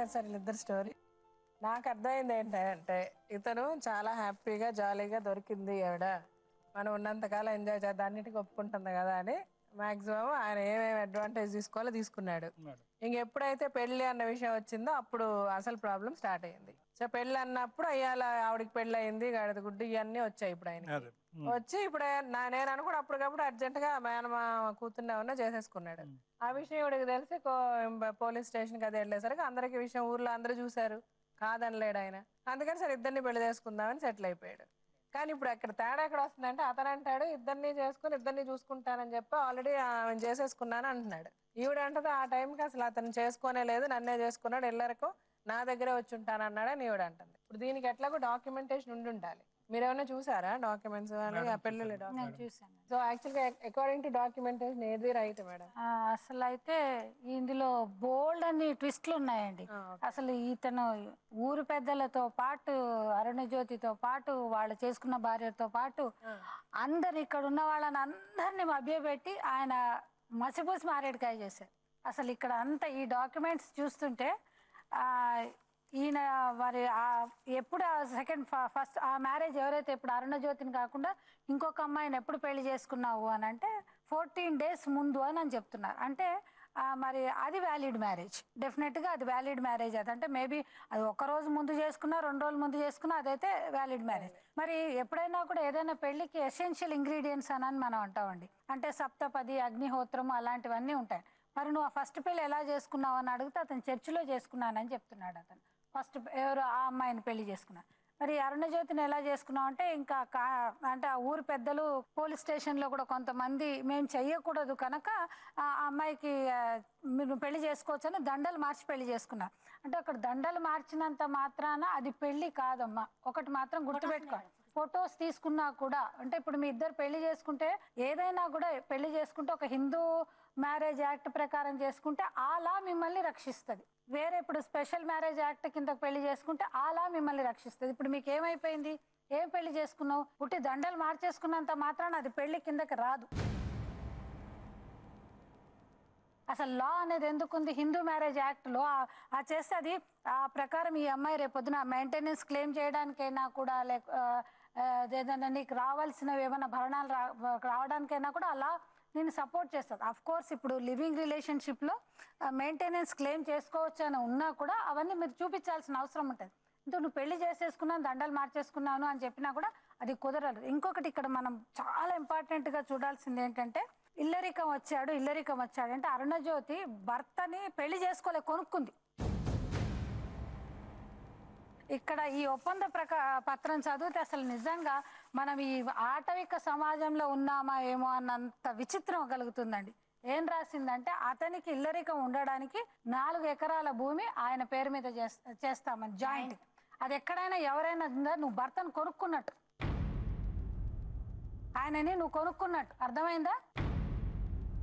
కదా సార్ వీళ్ళిద్దరు స్టోరీ. నాకు అర్థమైంది ఏంటంటే ఇతను చాలా హ్యాపీగా జాలీగా దొరికింది ఆవిడ, మనం ఉన్నంతకాలం ఎంజాయ్ చేద్దాం అన్నిటికీ ఒప్పుకుంటుంది కదా అని మాక్సిమం ఆయన ఏమేమి అడ్వాంటేజ్ తీసుకోవాలో తీసుకున్నాడు. ఇంకెప్పుడైతే పెళ్లి అన్న విషయం వచ్చిందో అప్పుడు అసలు ప్రాబ్లం స్టార్ట్ అయింది. సో పెళ్లి అన్నప్పుడు అయ్యాల ఆవిడకి పెళ్లి అయింది, గాడిద గుడ్డు ఇవన్నీ వచ్చాయి ఇప్పుడు ఆయన వచ్చి. ఇప్పుడు నేను అనుకున్న అప్పటికప్పుడు అర్జెంట్ గా మేనమా కూతుర్ని ఏమన్నా చేసేసుకున్నాడు. ఆ విషయం ఇవిడికి తెలిసి పోలీస్ స్టేషన్ కి అది వెళ్ళేసరికి అందరికి విషయం ఊర్లో అందరూ చూశారు, కాదనలేడు ఆయన. అందుకని సరే ఇద్దరిని పెళ్లి చేసుకుందామని సెటిల్ అయిపోయాడు. కానీ ఇప్పుడు అక్కడ తేడా ఎక్కడ వస్తుందంటే అతను అంటాడు ఇద్దరిని చేసుకుని ఇద్దరిని చూసుకుంటానని చెప్పి ఆల్రెడీ ఆమె చేసేసుకున్నాను అంటున్నాడు. ఈవిడ అంటది ఆ టైంకి అసలు అతను చేసుకోనే లేదు, నన్నే చేసుకున్నాడు, ఎల్లరికో నా దగ్గరే వచ్చి ఉంటాను అన్నాడని ఈవిడ అంటుంది. ఇప్పుడు దీనికి ఎట్లాగో డాక్యుమెంటేషన్ ఉండి ఉండాలి. మీరేమైనా చూసారా డాక్యుమెంట్స్ పెళ్లి డాక్యుమెంట్స్? సో యాక్చువల్గా అకార్డింగ్ టు డాక్యుమెంటేషన్ ఏది రైట్ మేడం? అసలు అయితే ఇందులో బోల్డ్ అన్ని ట్విస్ట్లు ఉన్నాయండి. అసలు ఇతను ఊరు పెద్దలతో పాటు అరుణజ్యోతితో పాటు వాళ్ళు చేసుకున్న భార్యతో పాటు అందరు ఇక్కడ ఉన్న వాళ్ళని అందరినీ మభ్యపెట్టి ఆయన మసిపూసి మారేడుకాయ చేశారు. అసలు ఇక్కడ అంతా ఈ డాక్యుమెంట్స్ చూస్తుంటే ఈయన మరి ఎప్పుడు సెకండ్ ఫస్ట్ ఆ మ్యారేజ్ ఎవరైతే ఇప్పుడు అరుణజ్యోతిని కాకుండా ఇంకొక అమ్మాయిని ఎప్పుడు పెళ్లి చేసుకున్నావు అని అంటే 14 days ముందు అని చెప్తున్నారు. అంటే మరి అది వ్యాలిడ్ మ్యారేజ్, డెఫినెట్గా అది వ్యాలిడ్ మ్యారేజ్. అదంటే మేబీ అది ఒక రోజు ముందు చేసుకున్నా 2 రోజుల ముందు చేసుకున్నా అదైతే వ్యాలిడ్ మ్యారేజ్. మరి ఎప్పుడైనా కూడా ఏదైనా పెళ్లికి ఎసెన్షియల్ ఇంగ్రీడియంట్స్ అని మనం అంటామండి. అంటే సప్తపది, అగ్నిహోత్రం అలాంటివన్నీ ఉంటాయి. మరి నువ్వు ఆ ఫస్ట్ పెళ్లి ఎలా చేసుకున్నావు అని అడిగితే అతను చర్చిలో చేసుకున్నానని చెప్తున్నాడు. అతను ఫస్ట్ ఎవరు ఆ అమ్మాయిని పెళ్లి చేసుకున్నాను. మరి అరుణజ్యోతిని ఎలా చేసుకున్నాం అంటే ఇంకా అంటే ఆ ఊరు పెద్దలు పోలీస్ స్టేషన్లో కూడా కొంతమంది మేము చెయ్యకూడదు కనుక ఆ అమ్మాయికి మీరు పెళ్లి చేసుకోవచ్చు అని దండలు మార్చి పెళ్లి చేసుకున్నారు. అంటే అక్కడ దండలు మార్చినంత మాత్రాన అది పెళ్లి కాదమ్మా. ఒకటి మాత్రం గుర్తుపెట్టుకోవాలి, ఫొటోస్ తీసుకున్నా కూడా అంటే ఇప్పుడు మీ ఇద్దరు పెళ్లి చేసుకుంటే ఏదైనా కూడా పెళ్లి చేసుకుంటే ఒక హిందూ మ్యారేజ్ యాక్ట్ ప్రకారం చేసుకుంటే ఆ లా మిమ్మల్ని రక్షిస్తుంది. వేరే ఇప్పుడు స్పెషల్ మ్యారేజ్ యాక్ట్ కింద పెళ్లి చేసుకుంటే ఆ లా మిమ్మల్ని రక్షిస్తుంది. ఇప్పుడు మీకు ఏమైపోయింది, ఏం పెళ్లి చేసుకున్నావు? పుట్టి దండలు మార్చేసుకున్నంత మాత్రాన అది పెళ్లి కిందకి రాదు. అసలు లా అనేది ఎందుకుంది? హిందూ మ్యారేజ్ యాక్ట్లో ఆ చేస్తే అది ఆ ప్రకారం ఈ అమ్మాయి రేపొద్దున మెయింటెనెన్స్ క్లెయిమ్ చేయడానికైనా కూడా ఏదైనా నీకు రావాల్సినవి ఏమైనా భరణాలు రావడానికైనా కూడా అలా నేను సపోర్ట్ చేస్తాను. అఫ్ కోర్స్ ఇప్పుడు లివింగ్ రిలేషన్షిప్లో మెయింటెనెన్స్ క్లెయిమ్ చేసుకోవచ్చు అని ఉన్నా కూడా అవన్నీ మీరు చూపించాల్సిన అవసరం ఉంటుంది. నువ్వు పెళ్లి చేసేసుకున్నాను దండలు మార్చేసుకున్నాను అని చెప్పినా కూడా అది కుదరదు. ఇంకొకటి ఇక్కడ మనం చాలా ఇంపార్టెంట్గా చూడాల్సింది ఏంటంటే ఇల్లరికం వచ్చాడు అంటే అరుణజ్యోతి భర్తని పెళ్లి చేసుకోలే, కొనుక్కుంది. ఇక్కడ ఈ ఒప్పంద పత్రం చదివితే అసలు నిజంగా మనం ఈ ఆటవిక సమాజంలో ఉన్నామా ఏమో అన్నంత విచిత్రం కలుగుతుందండి. ఏం రాసిందంటే అతనికి ఇల్లరికం ఉండడానికి 4 ఎకరాల భూమి ఆయన పేరు మీద చేస్తామని జాయింట్. అది ఎక్కడైనా ఎవరైనా నువ్వు భర్తను కొనుక్కున్నట్టు, ఆయనని నువ్వు కొనుక్కున్నట్టు, అర్థమైందా?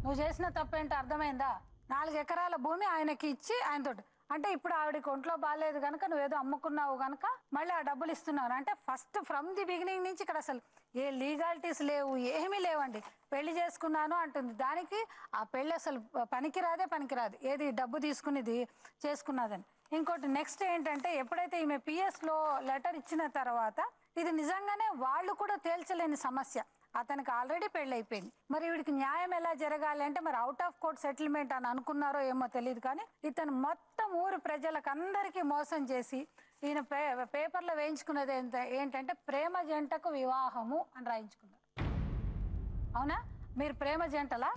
నువ్వు చేసిన తప్పేంటో అర్థమైందా? 4 ఎకరాల భూమి ఆయనకి ఇచ్చి ఆయనతోటి అంటే ఇప్పుడు ఆవిడకి ఒంట్లో బాగాలేదు కనుక నువ్వేదో అమ్ముకున్నావు కనుక మళ్ళీ ఆ డబ్బులు ఇస్తున్నావు అంటే ఫస్ట్ ఫ్రమ్ ది బిగినింగ్ నుంచి ఇక్కడ అసలు ఏ లీగాలిటీస్ లేవు, ఏమీ లేవండి. పెళ్లి చేసుకున్నాను అంటుంది, దానికి ఆ పెళ్లి అసలు పనికిరాదు, ఏది డబ్బు తీసుకునేది చేసుకున్నదని. ఇంకోటి నెక్స్ట్ ఏంటంటే ఎప్పుడైతే ఈమె పిఎస్లో లెటర్ ఇచ్చిన తర్వాత ఇది నిజంగానే వాళ్ళు కూడా తేల్చలేని సమస్య. అతనికి ఆల్రెడీ పెళ్లి అయిపోయింది, మరి వీడికి న్యాయం ఎలా జరగాలి అంటే మరి అవుట్ ఆఫ్ కోర్ట్ సెటిల్మెంట్ అని అనుకున్నారో ఏమో తెలియదు. కానీ ఇతను మొత్తం ఊరు ప్రజలకు అందరికీ మోసం చేసి ఈయన పేపర్లో వేయించుకున్నది ఏంటంటే ప్రేమ జంటకు వివాహము అని రాయించుకున్నారు. అవునా? మీరు ప్రేమ జంటలా?